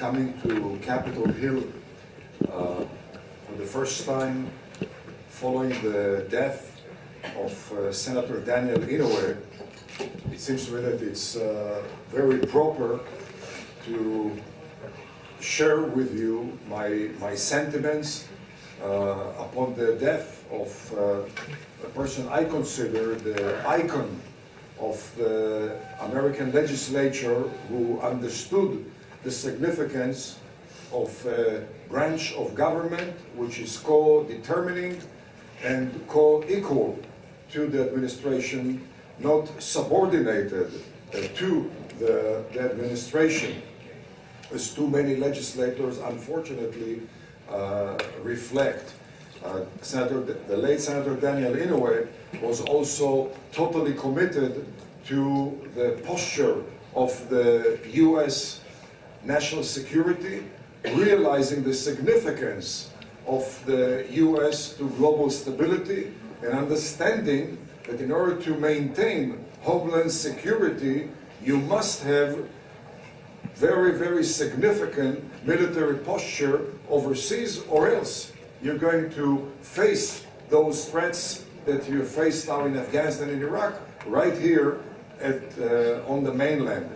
coming to Capitol Hill for the first time following the death of Senator Daniel Inouye. It seems to me that it's very proper to share with you my sentiments upon the death of a person I consider the icon of the American legislature, who understood the significance of a branch of government which is co-determining and co-equal to the administration, not subordinated to the administration, as too many legislators unfortunately reflect. The late Senator Daniel Inouye was also totally committed to the posture of the U.S. national security, realizing the significance of the U.S. to global stability, and understanding that in order to maintain homeland security, you must have very, very significant military posture overseas, or else you're going to face those threats that you faced now in Afghanistan and Iraq, right here on the mainland.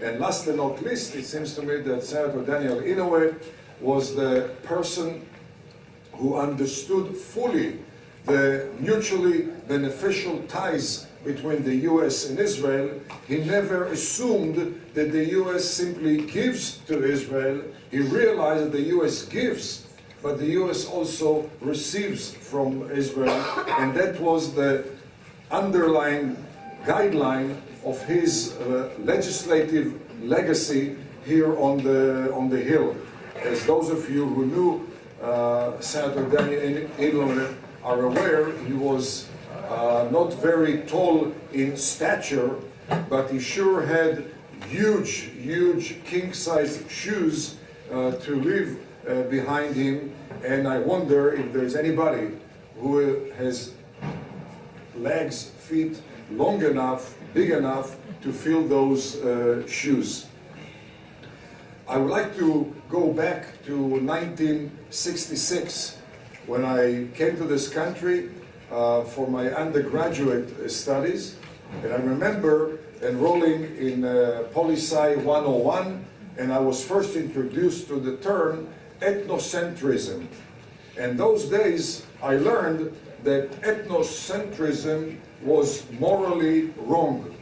And last but not least, it seems to me that Senator Daniel Inouye was the person who understood fully the mutually beneficial ties between the U.S. and Israel. He never assumed that the U.S. simply gives to Israel. He realized that the U.S. gives, but the U.S. also receives from Israel, and that was the underlying guideline of his legislative legacy here on the Hill. As those of you who knew Senator Daniel Inouye are aware, he was not very tall in stature, but he sure had huge, huge king-size shoes to live behind him, and I wonder if there's anybody who has legs, feet long enough, big enough to fill those shoes. I would like to go back to 1966, when I came to this country for my undergraduate studies, and I remember enrolling in Poli-Sci 101, and I was first introduced to the term ethnocentrism. And those days I learned that ethnocentrism was morally wrong.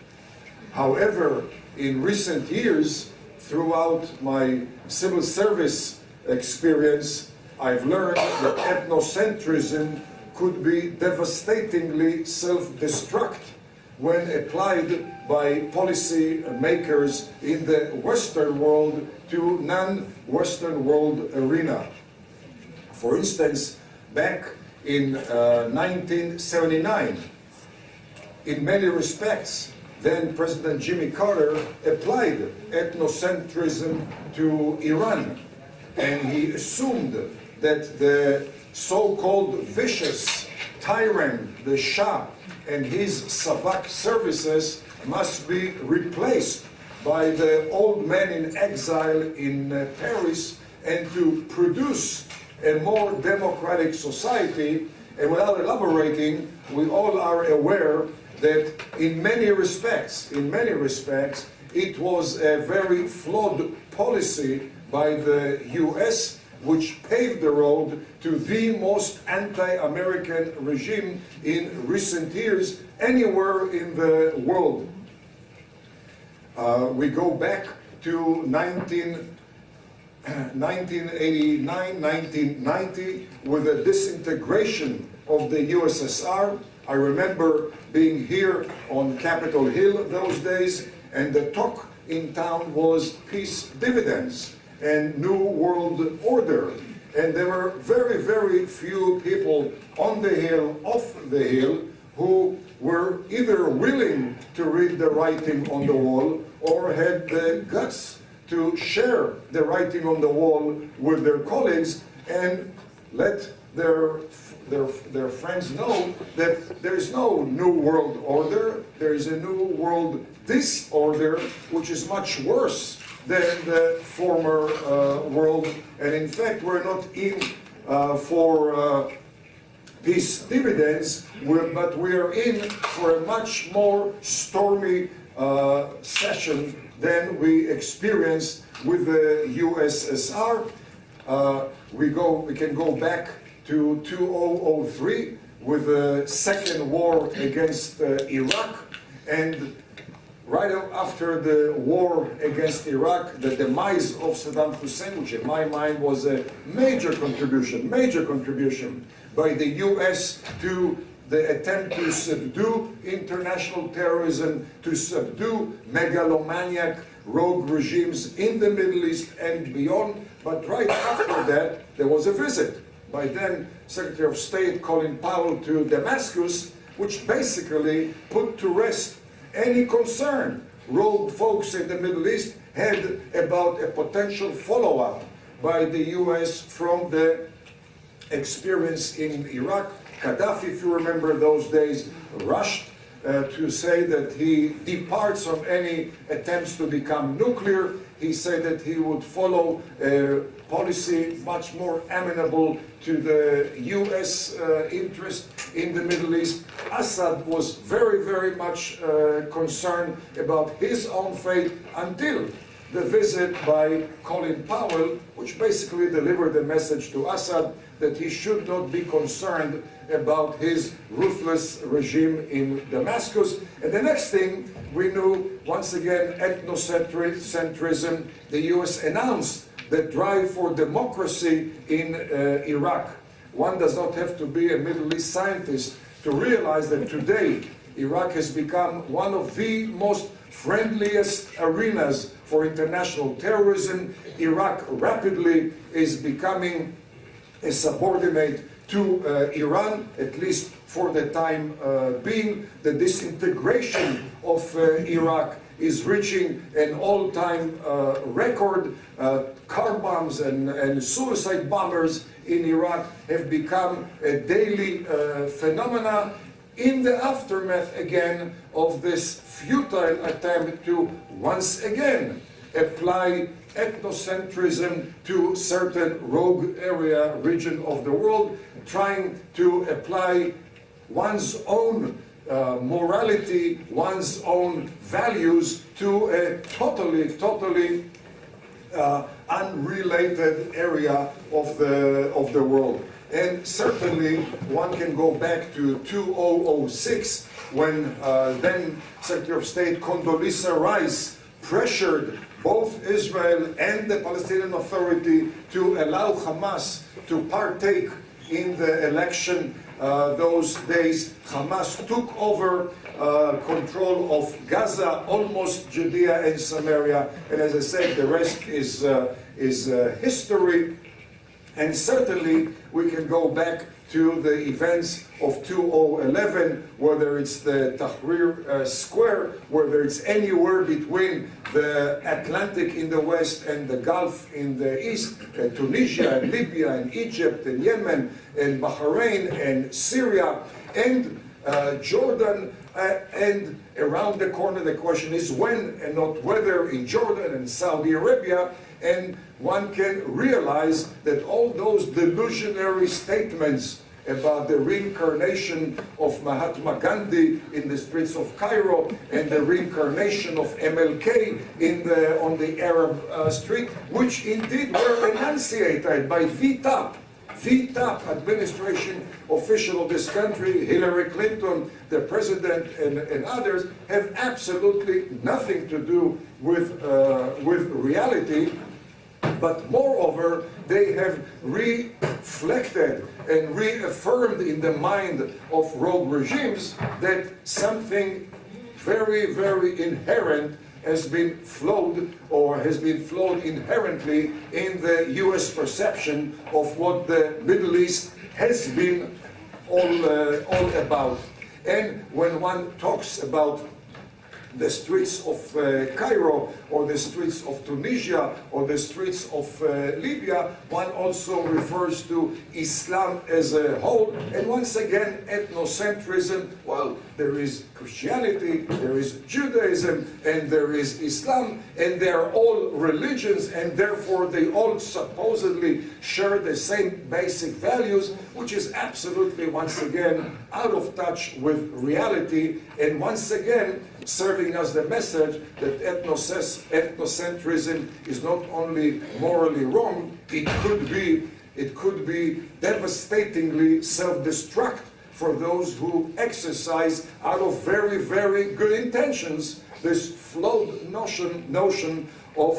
However, in recent years, throughout my civil service experience, I've learned that ethnocentrism could be devastatingly self-destruct when applied by policy makers in the Western world to non-Western world arena. For instance, back in 1979, in many respects, then President Jimmy Carter applied ethnocentrism to Iran, and he assumed that the so-called vicious tyrant, the Shah, and his Savak services must be replaced by the old man in exile in Paris, and to produce a more democratic society. And without elaborating, we all are aware that in many respects, it was a very flawed policy by the US, which paved the road to the most anti-American regime in recent years anywhere in the world. We go back to 1989, 1990, with the disintegration of the USSR. I remember being here on Capitol Hill those days, and the talk in town was peace dividends and New World Order. And there were very, very few people on the Hill, off the Hill, who were either willing to read the writing on the wall or had the guts to share the writing on the wall with their colleagues and let their friends know that there is no New World Order, there is a New World Disorder, which is much worse than the former world. And in fact, we're not in for peace dividends, but we are in for a much more stormy session than we experienced with the USSR. We can go back to 2003 with the second war against Iraq, and right after the war against Iraq, the demise of Saddam Hussein, which in my mind was a major contribution by the US to the attempt to subdue international terrorism, to subdue megalomaniac rogue regimes in the Middle East and beyond. But right after that, there was a visit by then Secretary of State Colin Powell to Damascus, which basically put to rest any concern rogue folks in the Middle East had about a potential follow-up by the US from the experience in Iraq. Gaddafi, if you remember those days, rushed to say that he departs from any attempts to become nuclear. He said that he would follow a policy much more amenable to the US interest in the Middle East. Assad was very, very much concerned about his own fate until the visit by Colin Powell, which basically delivered the message to Assad that he should not be concerned about his ruthless regime in Damascus. And the next thing we knew, once again, ethnocentrism. The US announced the drive for democracy in Iraq. One does not have to be a Middle East scientist to realize that today Iraq has become one of the most friendliest arenas for international terrorism. Iraq rapidly is becoming a subordinate to Iran, at least for the time being. The disintegration of Iraq is reaching an all-time record. Car bombs and suicide bombers in Iraq have become a daily phenomena in the aftermath again of this futile attempt to once again apply ethnocentrism to certain rogue region of the world, trying to apply one's own morality, one's own values to a totally unrelated area of the world. And certainly one can go back to 2006 when then Secretary of State Condoleezza Rice pressured both Israel and the Palestinian Authority to allow Hamas to partake in the election. Those days, Hamas took over control of Gaza, almost Judea and Samaria, and as I said, the rest is history. And certainly we can go back to the events of 2011, whether it's the Tahrir Square, whether it's anywhere between the Atlantic in the west and the Gulf in the east, Tunisia and Libya and Egypt and Yemen and Bahrain and Syria and Jordan, and around the corner the question is when and not whether in Jordan and Saudi Arabia. And one can realize that all those delusionary statements about the reincarnation of Mahatma Gandhi in the streets of Cairo and the reincarnation of MLK on the Arab street, which indeed were enunciated by the top administration official of this country, Hillary Clinton, the president, and others, have absolutely nothing to do with reality. But moreover, they have reflected and reaffirmed in the mind of rogue regimes that something very, very inherent has been flowed inherently in the US perception of what the Middle East has been all about. And when one talks about the streets of Cairo, or the streets of Tunisia, or the streets of Libya. One also refers to Islam as a whole. And once again, ethnocentrism, well, there is Christianity, there is Judaism, and there is Islam, and they are all religions, and therefore they all supposedly share the same basic values, which is absolutely, once again, out of touch with reality, and once again serving us the message that ethnocentrism is not only morally wrong, it could be devastatingly self-destruct for those who exercise out of very, very good intentions this flawed notion of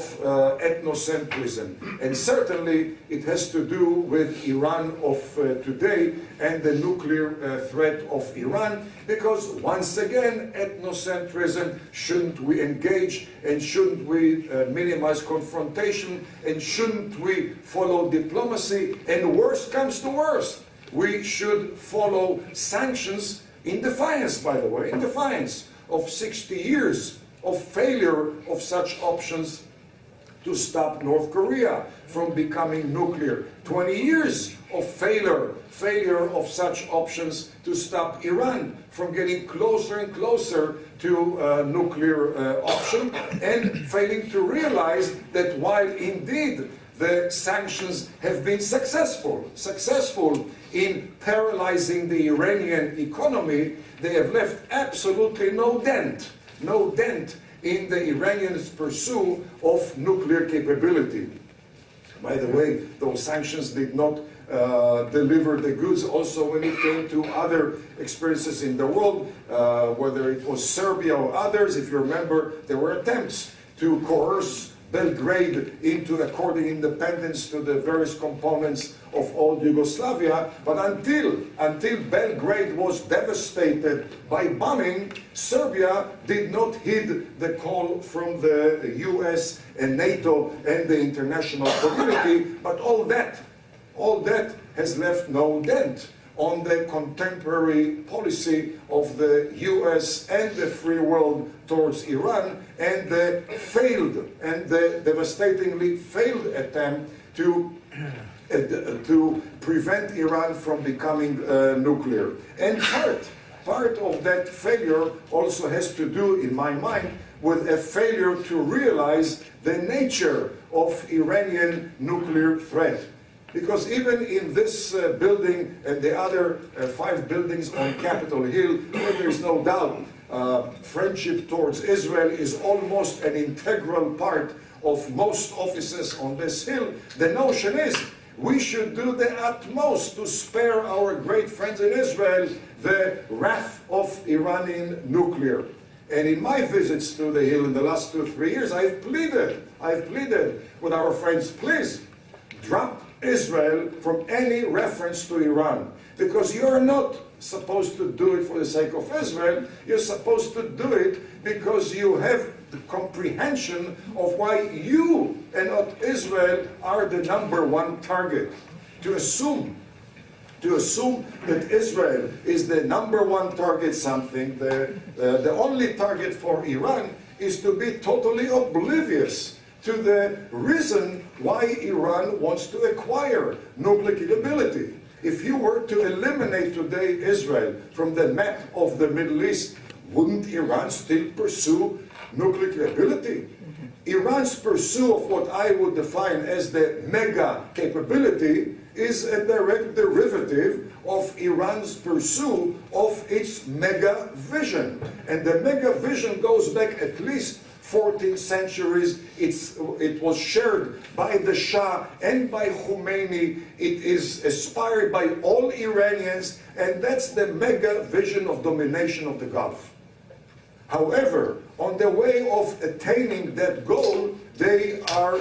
ethnocentrism. And certainly it has to do with Iran of today and the nuclear threat of Iran, because once again, ethnocentrism, shouldn't we engage, and shouldn't we minimize confrontation, and shouldn't we follow diplomacy, and worst comes to worst, we should follow sanctions in defiance, by the way, in defiance of 60 years of failure of such options to stop North Korea from becoming nuclear. 20 years of failure of such options to stop Iran from getting closer and closer to a nuclear option, and failing to realize that while indeed the sanctions have been successful in paralyzing the Iranian economy, they have left absolutely no dent in the Iranians' pursuit of nuclear capability. By the way, those sanctions did not deliver the goods also when it came to other experiences in the world, whether it was Serbia or others. If you remember, there were attempts to coerce Belgrade into according independence to the various components of old Yugoslavia, but until Belgrade was devastated by bombing, Serbia did not heed the call from the US and NATO and the international community, but all that has left no dent on the contemporary policy of the US and the free world towards Iran, and the devastatingly failed attempt to prevent Iran from becoming nuclear. And part of that failure also has to do, in my mind, with a failure to realize the nature of Iranian nuclear threat. Because even in this building and the other 5 buildings on Capitol Hill, where there is no doubt friendship towards Israel is almost an integral part of most offices on this hill, the notion is we should do the utmost to spare our great friends in Israel the wrath of Iranian nuclear. And in my visits to the hill in the last 2-3 years, I've pleaded with our friends, please drop Israel from any reference to Iran, because you're not supposed to do it for the sake of Israel, you're supposed to do it because you have the comprehension of why you and not Israel are the #1 target. To assume that Israel is the #1 target, the only target for Iran, is to be totally oblivious to the reason why Iran wants to acquire nuclear capability. If you were to eliminate today Israel from the map of the Middle East, wouldn't Iran still pursue nuclear capability? Iran's pursuit of what I would define as the mega capability is a direct derivative of Iran's pursuit of its mega vision. And the mega vision goes back at least 14 centuries. It was shared by the Shah and by Khomeini. It is aspired by all Iranians, and that's the mega vision of domination of the Gulf. However, on the way of attaining that goal, they are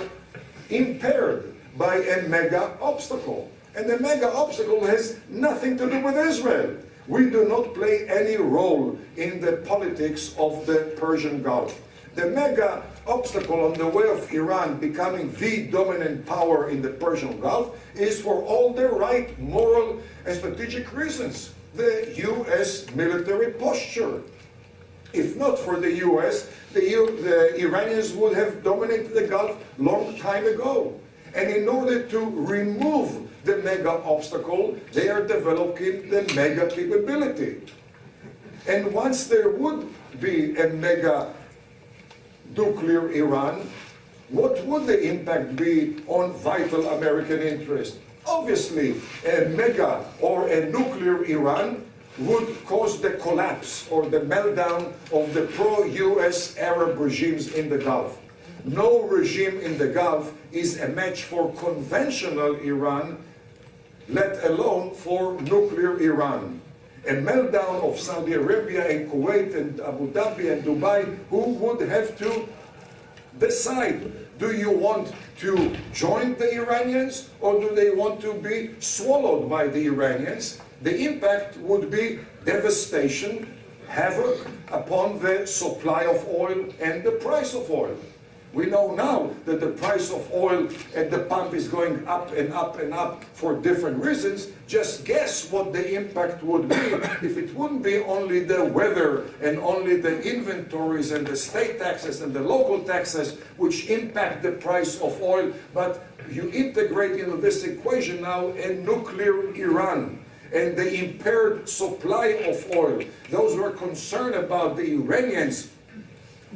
impaired by a mega obstacle. And the mega obstacle has nothing to do with Israel. We do not play any role in the politics of the Persian Gulf. The mega obstacle on the way of Iran becoming the dominant power in the Persian Gulf is for all the right moral and strategic reasons. The US military posture. If not for the US, the Iranians would have dominated the Gulf long time ago. And in order to remove the mega obstacle, they are developing the mega capability. And once there would be a mega nuclear Iran, what would the impact be on vital American interest? Obviously, a mega or a nuclear Iran would cause the collapse or the meltdown of the pro-US Arab regimes in the Gulf. No regime in the Gulf is a match for conventional Iran, let alone for nuclear Iran. A meltdown of Saudi Arabia and Kuwait and Abu Dhabi and Dubai, who would have to decide, do you want to join the Iranians or do they want to be swallowed by the Iranians? The impact would be devastation, havoc upon the supply of oil and the price of oil. We know now that the price of oil at the pump is going up and up and up for different reasons. Just guess what the impact would be if it wouldn't be only the weather and only the inventories and the state taxes and the local taxes which impact the price of oil, but you integrate into this equation now a nuclear Iran and the impaired supply of oil. Those who are concerned about the Iranians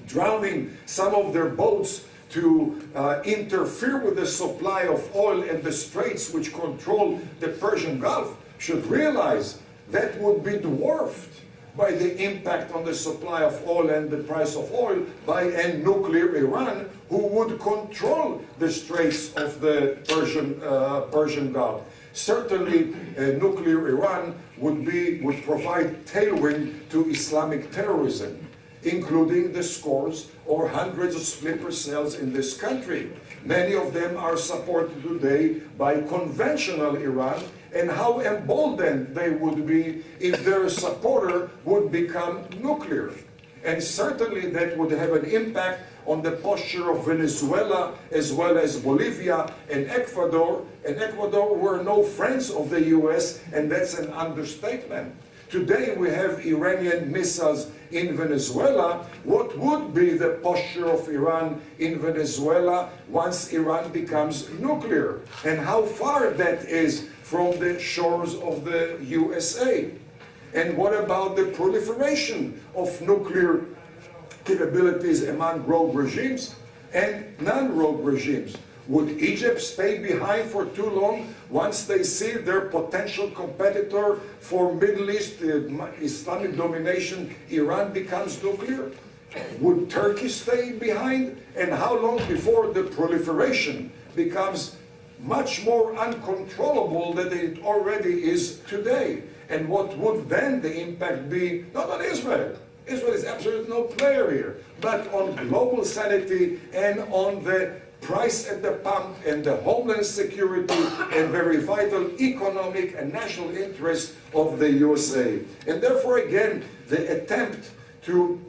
drowning some of their boats to interfere with the supply of oil and the straits which control the Persian Gulf should realize that would be dwarfed by the impact on the supply of oil and the price of oil by a nuclear Iran who would control the straits of the Persian Gulf. Certainly, nuclear Iran would provide tailwind to Islamic terrorism, including the scores or hundreds of sleeper cells in this country. Many of them are supported today by conventional Iran, and how emboldened they would be if their supporter would become nuclear. And certainly that would have an impact on the posture of Venezuela as well as Bolivia and Ecuador. And Ecuador were no friends of the US, and that's an understatement. Today we have Iranian missiles in Venezuela. What would be the posture of Iran in Venezuela once Iran becomes nuclear? And how far that is from the shores of the USA? And what about the proliferation of nuclear capabilities among rogue regimes and non-rogue regimes? Would Egypt stay behind for too long once they see their potential competitor for Middle East Islamic domination, Iran, becomes nuclear? Would Turkey stay behind? And how long before the proliferation becomes much more uncontrollable than it already is today? And what would then the impact be, not on Israel? Israel is absolutely no player here, but on global sanity and on the price at the pump and the homeland security and very vital economic and national interests of the USA. And therefore, again, the attempt to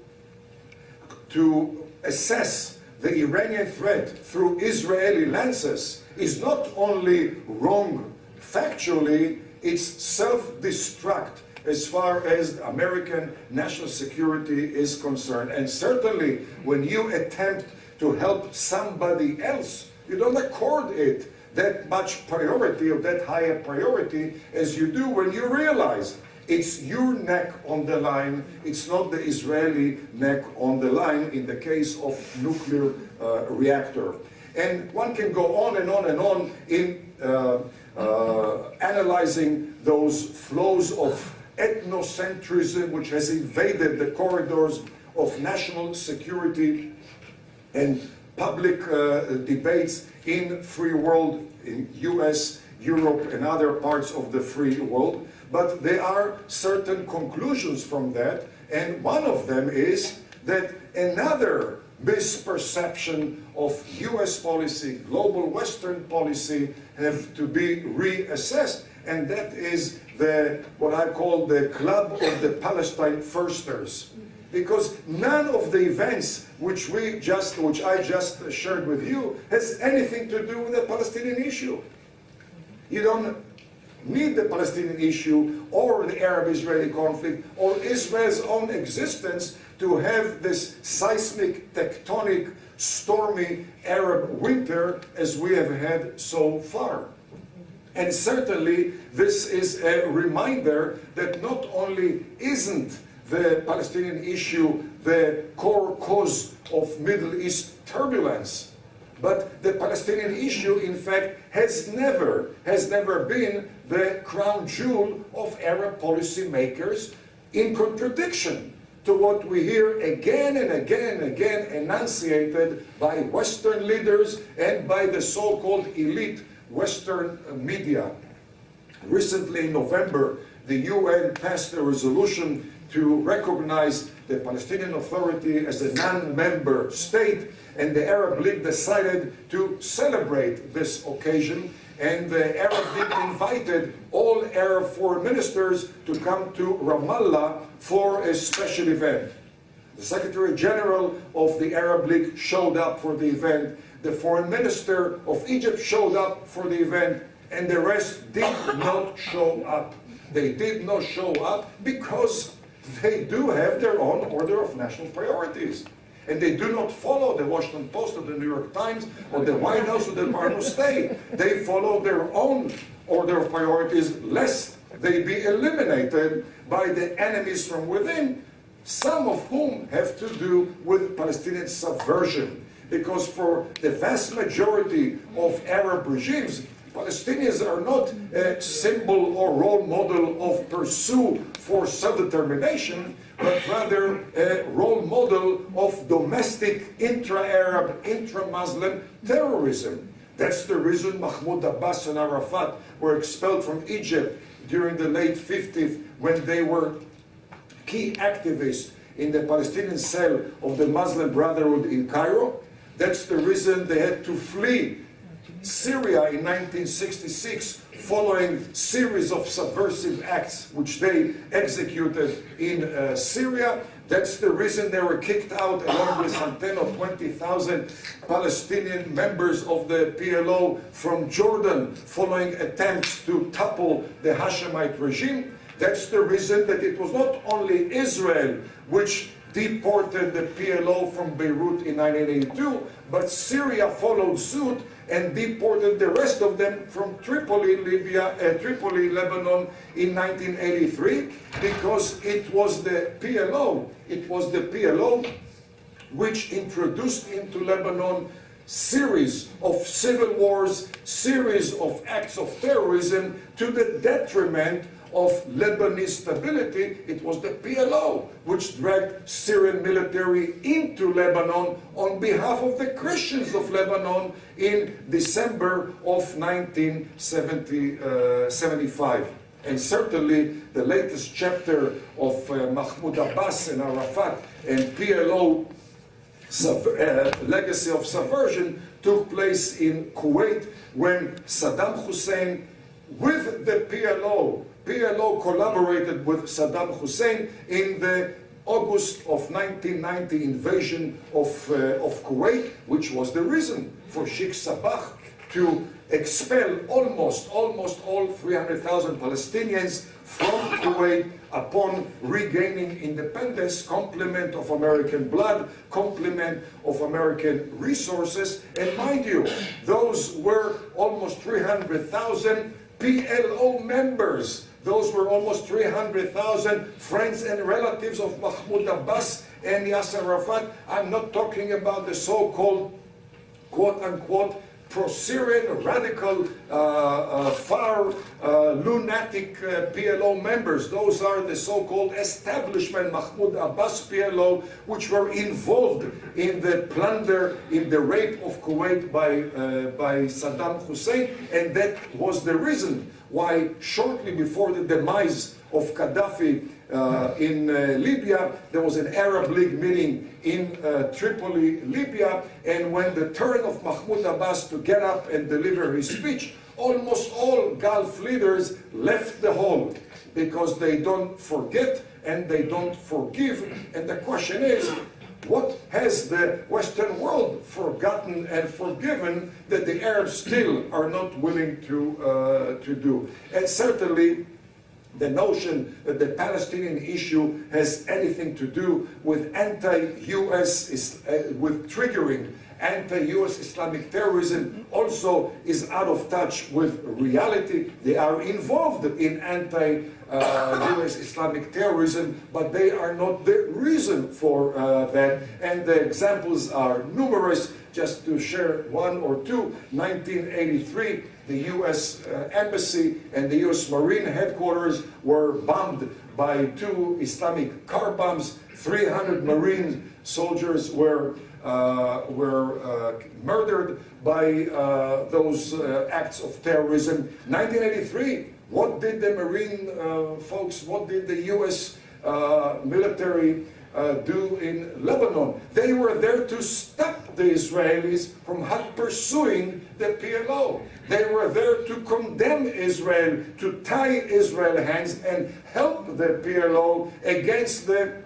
assess the Iranian threat through Israeli lenses is not only wrong factually, it's self-destruct as far as American national security is concerned. And certainly when you attempt to help somebody else, you don't accord it that much priority or that high a priority as you do when you realize it's your neck on the line, it's not the Israeli neck on the line in the case of nuclear reactor. And one can go on and on and on in analyzing those flows of ethnocentrism which has invaded the corridors of national security and public debates in free world, in US, Europe, and other parts of the free world. But there are certain conclusions from that, and one of them is that another misperception of US policy, global Western policy, have to be reassessed, and that is what I call the club of the Palestine firsters. Because none of the events which I just shared with you has anything to do with the Palestinian issue. need the Palestinian issue or the Arab-Israeli conflict or Israel's own existence to have this seismic, tectonic, stormy Arab winter as we have had so far. And certainly this is a reminder that not only isn't the Palestinian issue the core cause of Middle East turbulence, but the Palestinian issue, in fact, has never been the crown jewel of Arab policymakers, in contradiction to what we hear again and again and again enunciated by Western leaders and by the so-called elite Western media. Recently in November, the UN passed a resolution to recognize the Palestinian Authority as a non-member state, and the Arab League decided to celebrate this occasion, and the Arab League invited all Arab foreign ministers to come to Ramallah for a special event. The Secretary General of the Arab League showed up for the event, the Foreign Minister of Egypt showed up for the event, and the rest did not show up. They did not show up because they do have their own order of national priorities. And they do not follow the Washington Post or the New York Times or the White House or the Department of State. They follow their own order of priorities, lest they be eliminated by the enemies from within, some of whom have to do with Palestinian subversion. Because for the vast majority of Arab regimes, Palestinians are not a symbol or role model of pursuit for self-determination, but rather a role model of domestic intra-Arab, intra-Muslim terrorism. That's the reason Mahmoud Abbas and Arafat were expelled from Egypt during the late 50s, when they were key activists in the Palestinian cell of the Muslim Brotherhood in Cairo. That's the reason they had to flee Syria in 1966, following a series of subversive acts which they executed in Syria. That's the reason they were kicked out, along with some 10 or 20,000 Palestinian members of the PLO from Jordan, following attempts to topple the Hashemite regime. That's the reason that it was not only Israel which deported the PLO from Beirut in 1982, but Syria followed suit and deported the rest of them from Tripoli, Lebanon in 1983, because it was the PLO which introduced into Lebanon series of civil wars, series of acts of terrorism to the detriment of Lebanese stability. It was the PLO which dragged Syrian military into Lebanon on behalf of the Christians of Lebanon in December of 1975. And certainly the latest chapter of Mahmoud Abbas and Arafat and PLO legacy of subversion took place in Kuwait, when Saddam Hussein, with the PLO collaborated with Saddam Hussein in the August of 1990 invasion of Kuwait, which was the reason for Sheikh Sabah to expel almost all 300,000 Palestinians from Kuwait upon regaining independence, complement of American blood, complement of American resources. And mind you, those were almost 300,000 PLO members. Those were almost 300,000 friends and relatives of Mahmoud Abbas and Yasser Arafat. I'm not talking about the so-called, quote-unquote, pro-Syrian, radical, far, lunatic PLO members. Those are the so-called establishment Mahmoud Abbas PLO, which were involved in the plunder, in the rape of Kuwait by Saddam Hussein. And that was the reason why shortly before the demise of Gaddafi in Libya, there was an Arab League meeting in Tripoli, Libya, and when the turn of Mahmoud Abbas to get up and deliver his speech, almost all Gulf leaders left the hall, because they don't forget and they don't forgive. And the question is, What has the Western world forgotten and forgiven that the Arabs still are not willing to do? And certainly, the notion that the Palestinian issue has anything to do with anti-US, with triggering anti-US Islamic terrorism also is out of touch with reality. They are involved in anti-US Islamic terrorism, but they are not the reason for that. And the examples are numerous. Just to share one or two, 1983, the US Embassy and the US Marine headquarters were bombed by 2 Islamic car bombs. 300 Marine soldiers were murdered by those acts of terrorism. 1983, what did the Marine folks, what did the US military do in Lebanon? They were there to stop the Israelis from pursuing the PLO. They were there to condemn Israel, to tie Israel's hands and help the PLO against the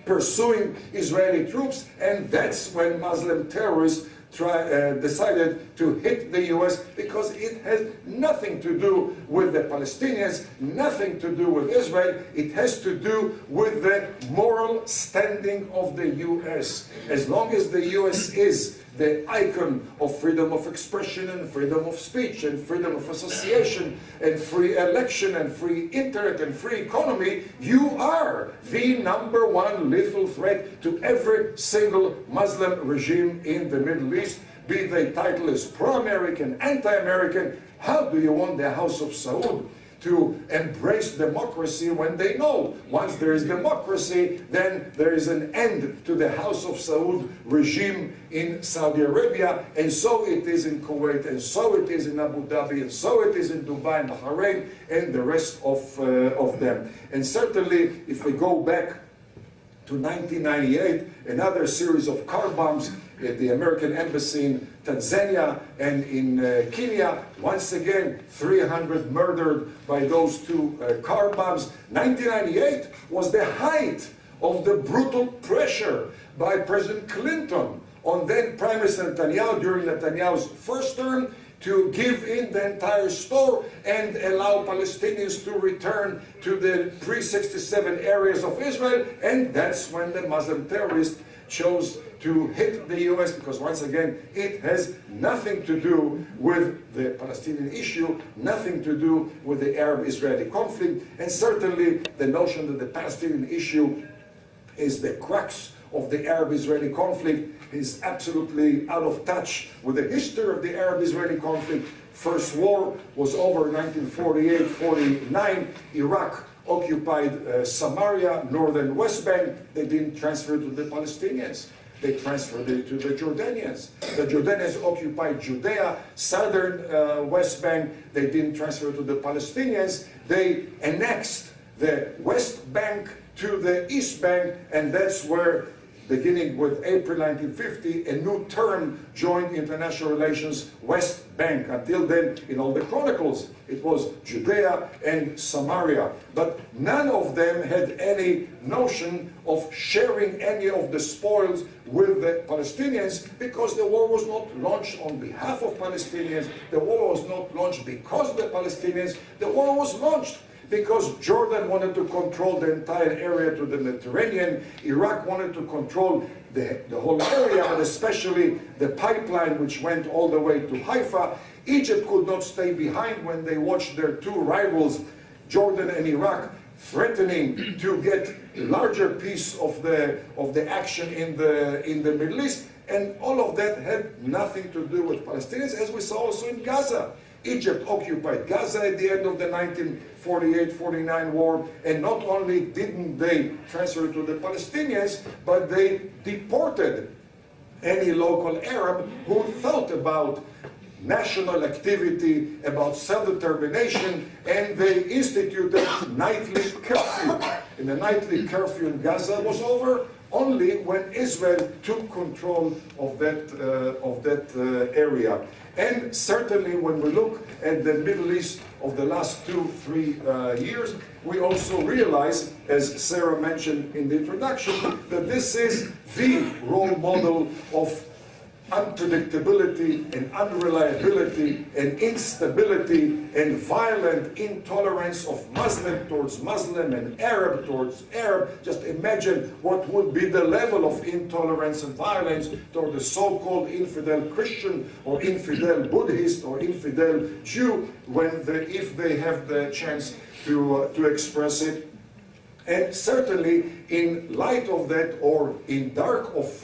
pursuing Israeli troops. And that's when Muslim terrorists decided to hit the US, because it has nothing to do with the Palestinians, nothing to do with Israel. It has to do with the moral standing of the US. As long as the US is the icon of freedom of expression and freedom of speech and freedom of association and free election and free internet and free economy, you are the #1 lethal threat to every single Muslim regime in the Middle East, be the title is pro-American, anti-American. How do you want the House of Saud to embrace democracy when they know once there is democracy, then there is an end to the House of Saud regime in Saudi Arabia? And so it is in Kuwait, and so it is in Abu Dhabi, and so it is in Dubai and Bahrain, and the rest of them. And certainly, if we go back to 1998, another series of car bombs at the American embassy in Tanzania and in Kenya. Once again, 300 murdered by those 2 car bombs. 1998 was the height of the brutal pressure by President Clinton on then Prime Minister Netanyahu during Netanyahu's first term to give in the entire store and allow Palestinians to return to the pre-67 areas of Israel. And that's when the Muslim terrorists chose to hit the US, because once again, it has nothing to do with the Palestinian issue, nothing to do with the Arab-Israeli conflict, and certainly the notion that the Palestinian issue is the crux of the Arab-Israeli conflict is absolutely out of touch with the history of the Arab-Israeli conflict. First war was over 1948-49. Iraq occupied Samaria, northern West Bank. They didn't transfer it to the Palestinians. They transferred it to the Jordanians. The Jordanians occupied Judea, southern West Bank. They didn't transfer it to the Palestinians. They annexed the West Bank to the East Bank, and that's where, beginning with April 1950, a new term joined international relations, West Bank. Until then, in all the chronicles, it was Judea and Samaria. But none of them had any notion of sharing any of the spoils with the Palestinians, because the war was not launched on behalf of Palestinians. The war was not launched because of the Palestinians. The war was launched because Jordan wanted to control the entire area to the Mediterranean. Iraq wanted to control the whole area, but especially the pipeline which went all the way to Haifa. Egypt could not stay behind when they watched their 2 rivals, Jordan and Iraq, threatening to get a larger piece of the action in the Middle East. And all of that had nothing to do with Palestinians, as we saw also in Gaza. Egypt occupied Gaza at the end of the 1948-49 war, and not only didn't they transfer it to the Palestinians, but they deported any local Arab who thought about national activity, about self-determination, and they instituted nightly curfew. And the nightly curfew in Gaza was over only when Israel took control of that area. And certainly when we look at the Middle East of the last 2-3 years, we also realize, as Sarah mentioned in the introduction, that this is the role model of unpredictability and unreliability and instability and violent intolerance of Muslim towards Muslim and Arab towards Arab. Just imagine what would be the level of intolerance and violence toward the so-called infidel Christian or infidel Buddhist or infidel Jew if they have the chance to express it. And certainly, in light of that, or in dark of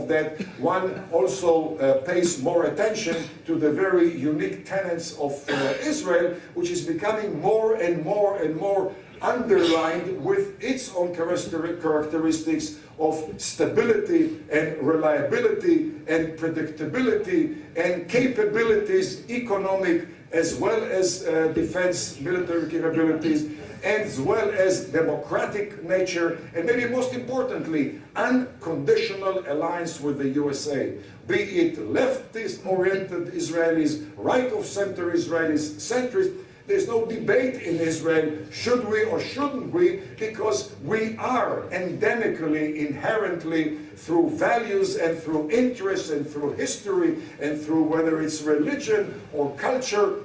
that, one also pays more attention to the very unique tenets of Israel, which is becoming more and more and more underlined with its own characteristics of stability and reliability and predictability and capabilities, economic as well as defense military capabilities, as well as democratic nature, and maybe most importantly, unconditional alliance with the USA. Be it leftist-oriented Israelis, right-of-center Israelis, centrist, there's no debate in Israel, should we or shouldn't we, because we are endemically, inherently, through values and through interests and through history and through whether it's religion or culture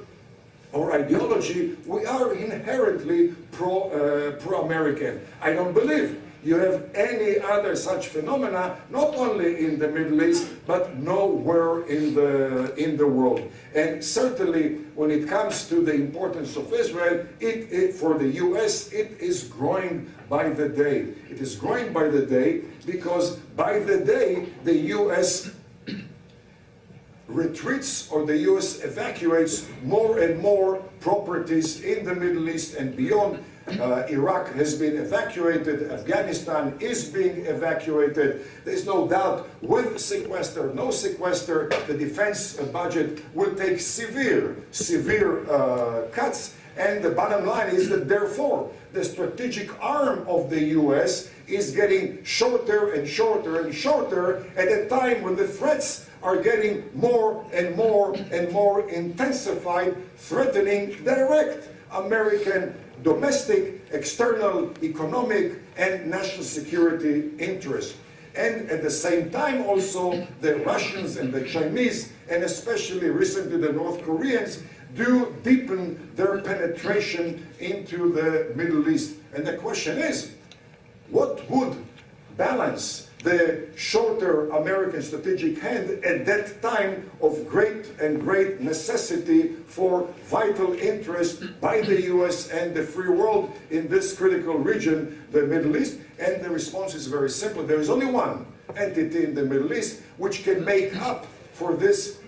or ideology, we are inherently pro-American. I don't believe you have any other such phenomena, not only in the Middle East, but nowhere in the world. And certainly, when it comes to the importance of Israel, for the US, it is growing by the day. It is growing by the day because by the day, the US retreats or the US evacuates more and more properties in the Middle East and beyond. Iraq has been evacuated, Afghanistan is being evacuated. There's no doubt with sequester, no sequester, the defense budget will take severe cuts. And the bottom line is that therefore the strategic arm of the US is getting shorter and shorter and shorter at a time when the threats are getting more and more and more intensified, threatening direct American domestic, external, economic, and national security interests. And at the same time also, the Russians and the Chinese, and especially recently the North Koreans, do deepen their penetration into the Middle East. And the question is, what would balance the shorter American strategic hand at that time of great necessity for vital interest by the US and the free world in this critical region, the Middle East? And the response is very simple. There is only one entity in the Middle East which can make up for this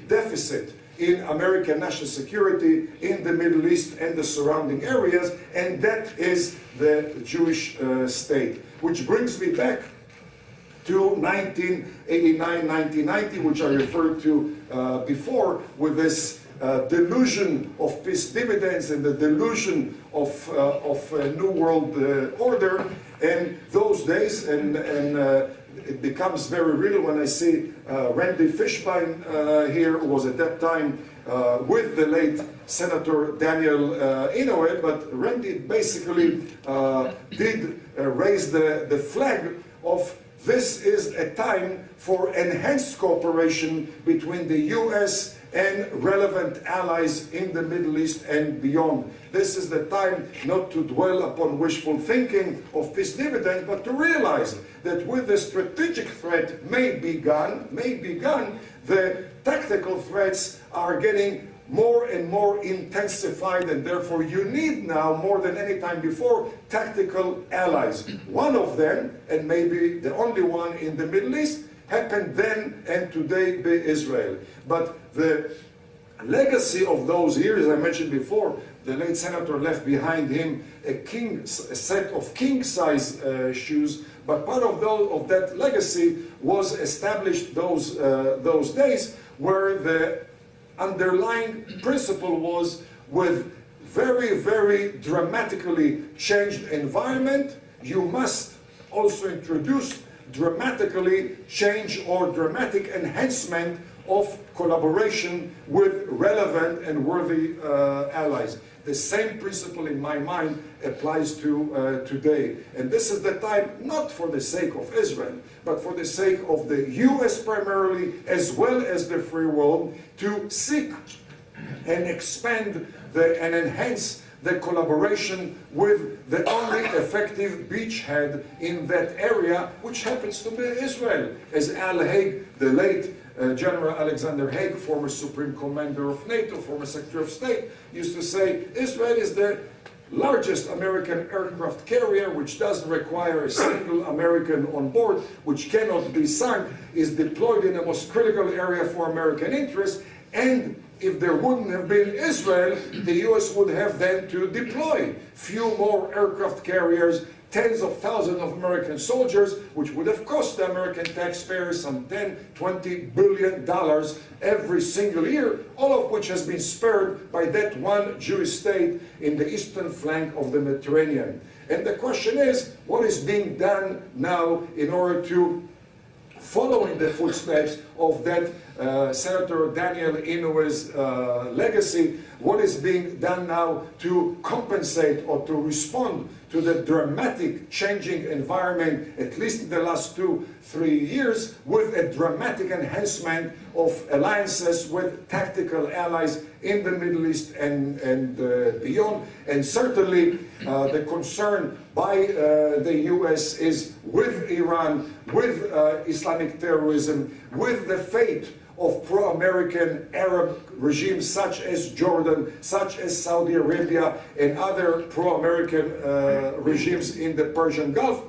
deficit in American national security in the Middle East and the surrounding areas, and that is the Jewish state. Which brings me back to 1989, 1990, which I referred to before, with this delusion of peace dividends and the delusion of a new world order. And those days, and it becomes very real when I see Randy Fishbein here, who was at that time with the late Senator Daniel Inouye, but Randy basically did raise the flag of this is a time for enhanced cooperation between the US and relevant allies in the Middle East and beyond. This is the time not to dwell upon wishful thinking of peace dividends, but to realize that with the strategic threat may be gone, the tactical threats are getting more and more intensified, and therefore you need now, more than any time before, tactical allies. One of them, and maybe the only one in the Middle East, happened then and today be Israel. But the legacy of those years, as I mentioned before, the late senator left behind him a set of king-size shoes, but part of that legacy was established those days, where the underlying principle was, with very dramatically changed environment, you must also introduce dramatically change or dramatic enhancement of collaboration with relevant and worthy allies. The same principle in my mind applies to today. And this is the time, not for the sake of Israel, but for the sake of the US primarily, as well as the free world, to seek and expand and enhance the collaboration with the only effective beachhead in that area, which happens to be Israel. As Al Haig, the late General Alexander Haig, former Supreme Commander of NATO, former Secretary of State, used to say, Israel is the largest American aircraft carrier, which doesn't require a single American on board, which cannot be sunk, is deployed in the most critical area for American interests, and if there wouldn't have been Israel, the US would have then to deploy few more aircraft carriers, tens of thousands of American soldiers, which would have cost the American taxpayers some $10–20 billion every single year, all of which has been spared by that one Jewish state in the eastern flank of the Mediterranean. And the question is, what is being done now in order to follow in the footsteps of that Senator Daniel Inouye's legacy? What is being done now to compensate or to respond to the dramatic changing environment, at least in the last 2–3 years, with a dramatic enhancement of alliances with tactical allies in the Middle East and beyond? And certainly the concern by the US is with Iran, with Islamic terrorism, with the fate of pro-American Arab regimes such as Jordan, such as Saudi Arabia, and other pro-American regimes in the Persian Gulf.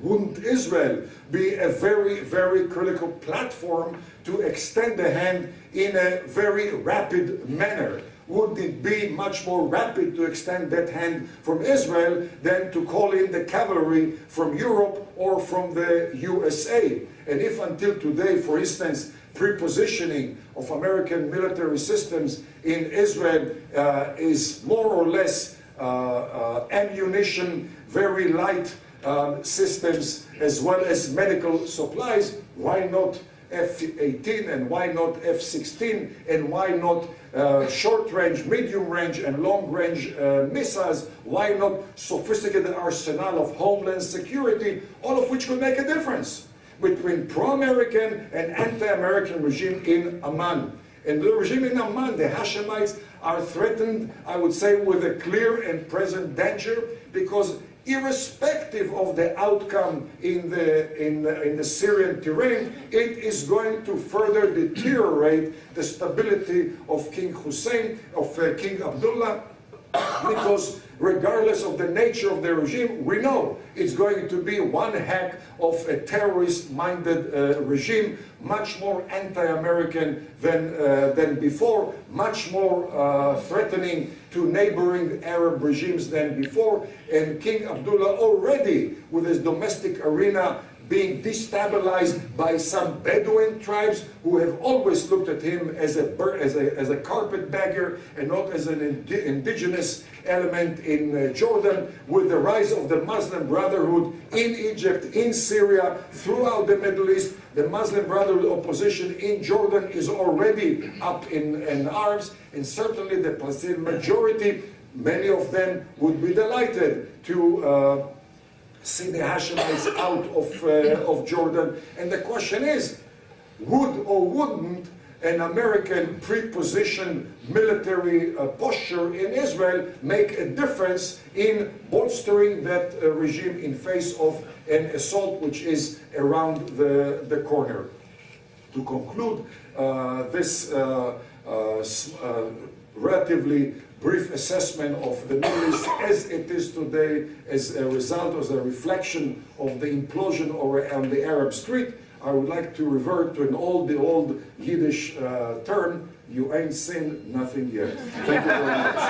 Wouldn't Israel be a very, very critical platform to extend the hand in a very rapid manner? Wouldn't it be much more rapid to extend that hand from Israel than to call in the cavalry from Europe or from the USA? And if until today, for instance, prepositioning of American military systems in Israel is more or less ammunition, very light systems, as well as medical supplies, why not F-18 and why not F-16 and why not short-range, medium-range and long-range missiles? Why not sophisticated arsenal of homeland security, all of which could make a difference between pro-American and anti-American regime in Amman? And the regime in Amman, the Hashemites, are threatened, I would say, with a clear and present danger, because irrespective of the outcome in the Syrian terrain, it is going to further deteriorate the stability of King Hussein, of King Abdullah, because regardless of the nature of the regime, we know it's going to be one heck of a terrorist-minded regime, much more anti-American than before, much more threatening to neighboring Arab regimes than before. And King Abdullah already, with his domestic arena, being destabilized by some Bedouin tribes who have always looked at him as a carpetbagger and not as an indigenous element in Jordan, with the rise of the Muslim Brotherhood in Egypt, in Syria, throughout the Middle East. The Muslim Brotherhood opposition in Jordan is already up in arms, and certainly the Palestinian majority, many of them would be delighted to see the Hashemites out of Jordan. And the question is, would or wouldn't an American pre-positioned military posture in Israel make a difference in bolstering that regime in face of an assault which is around the corner? To conclude this relatively brief assessment of the Middle East as it is today, as a result, as a reflection of the implosion on the Arab Street, I would like to revert to the old Yiddish term, you ain't seen nothing yet. Thank you very much.